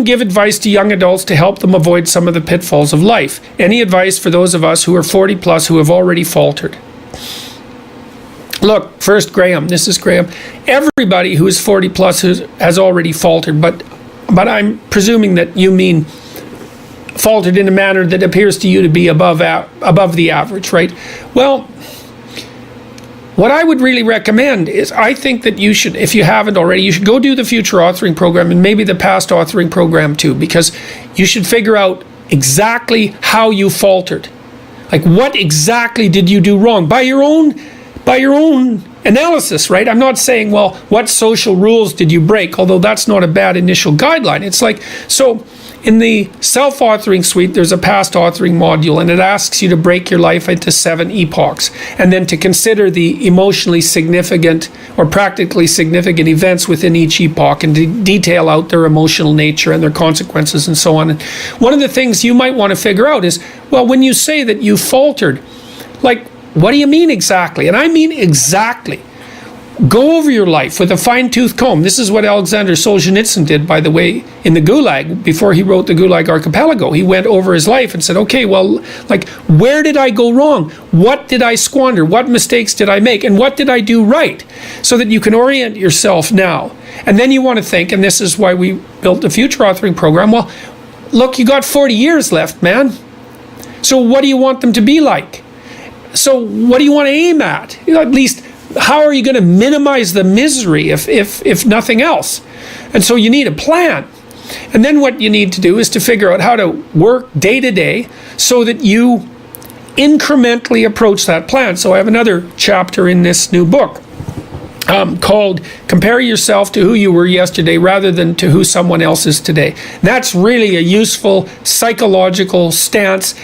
wouldn't give advice to young adults to help them avoid some of the pitfalls of life. Any advice for those of us who are 40 plus who have already faltered? Look, first, Graham, this is Graham. Everybody who is 40 plus has already faltered, but I'm presuming that you mean faltered in a manner that appears to you to be above the average, right? Well, what I would really recommend is, I think that you should, if you haven't already, you should go do the future authoring program and maybe the past authoring program too, because you should figure out exactly how you faltered. Like, what exactly did you do wrong by your own analysis, right? I'm not saying, well, what social rules did you break? Although that's not a bad initial guideline. It's like, so in the self-authoring suite, there's a past authoring module, and it asks you to break your life into 7 epochs, and then to consider the emotionally significant or practically significant events within each epoch, and to detail out their emotional nature and their consequences and so on. And one of the things you might want to figure out is, well, when you say that you faltered, like, what do you mean exactly? And I mean exactly. Go over your life with a fine-tooth comb. This is what Alexander Solzhenitsyn did, by the way, in the Gulag, before he wrote the Gulag Archipelago. He went over his life and said, okay, well, like, where did I go wrong? What did I squander? What mistakes did I make? And what did I do right? So that you can orient yourself now. And then you want to think, and this is why we built the future authoring program, well, look, you got 40 years left, man. So what do you want them to be like? So what do you want to aim at? At least, how are you going to minimize the misery if nothing else? And so you need a plan. And then what you need to do is to figure out how to work day to day so that you incrementally approach that plan. So I have another chapter in this new book called Compare Yourself to Who You Were Yesterday Rather Than to Who Someone Else Is Today. That's really a useful psychological stance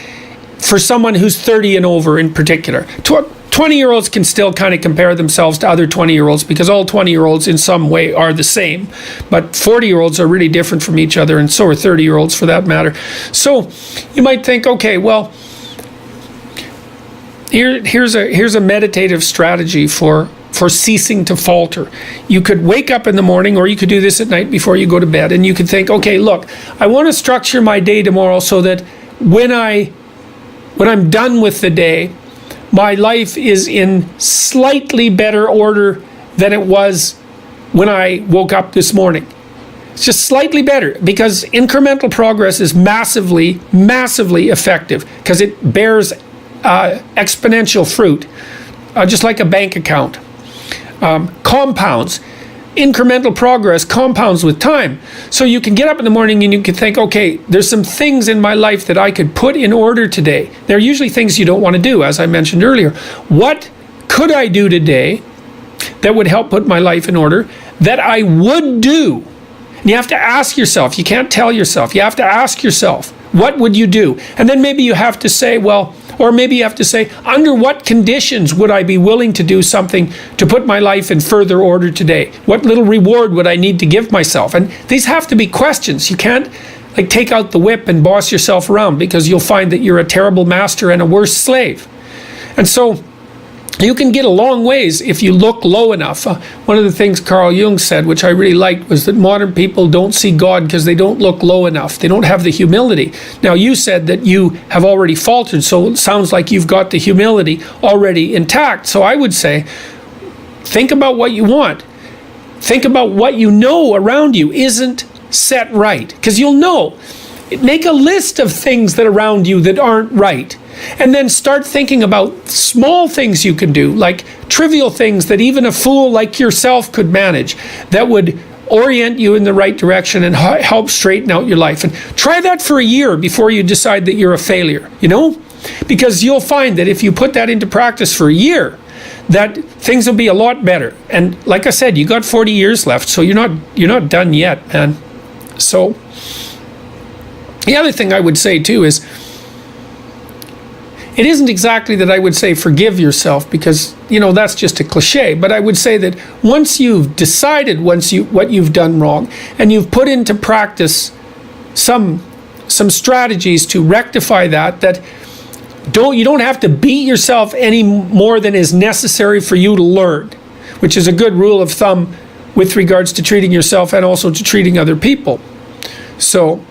for someone who's 30 and over in particular. 20-year-olds can still kind of compare themselves to other 20-year-olds because all 20-year-olds in some way are the same. But 40-year-olds are really different from each other, and so are 30-year-olds for that matter. So you might think, okay, well, here's a meditative strategy for ceasing to falter. You could wake up in the morning, or you could do this at night before you go to bed, and you could think, okay, look, I want to structure my day tomorrow so that when I'm done with the day, my life is in slightly better order than it was when I woke up this morning. It's just slightly better, because incremental progress is massively, massively effective, because it bears exponential fruit, just like a bank account. Compounds. Incremental progress compounds with time. So you can get up in the morning and you can think, okay, there's some things in my life that I could put in order today. They're usually things you don't want to do, as I mentioned earlier. What could I do today that would help put my life in order that I would do? And you have to ask yourself. You can't tell yourself. You have to ask yourself, what would you do? And then maybe you have to say, well, or maybe you have to say, under what conditions would I be willing to do something to put my life in further order today? What little reward would I need to give myself? And these have to be questions. You can't like take out the whip and boss yourself around, because you'll find that you're a terrible master and a worse slave. And so you can get a long ways if you look low enough. One of the things Carl Jung said, which I really liked, was that modern people don't see God because they don't look low enough. They don't have the humility. Now, you said that you have already faltered, so it sounds like you've got the humility already intact. So I would say, think about what you want. Think about what you know around you isn't set right, because you'll know. Make a list of things that around you that aren't right. And then start thinking about small things you can do, like trivial things that even a fool like yourself could manage, that would orient you in the right direction and help straighten out your life. And try that for a year before you decide that you're a failure, you know? Because you'll find that if you put that into practice for a year, that things will be a lot better. And like I said, you got 40 years left, so you're not done yet, man. So the other thing I would say too is, it isn't exactly that I would say forgive yourself, because, you know, that's just a cliche. But I would say that once you've decided what you've done wrong, and you've put into practice some strategies to rectify that you don't have to beat yourself any more than is necessary for you to learn, which is a good rule of thumb with regards to treating yourself and also to treating other people. So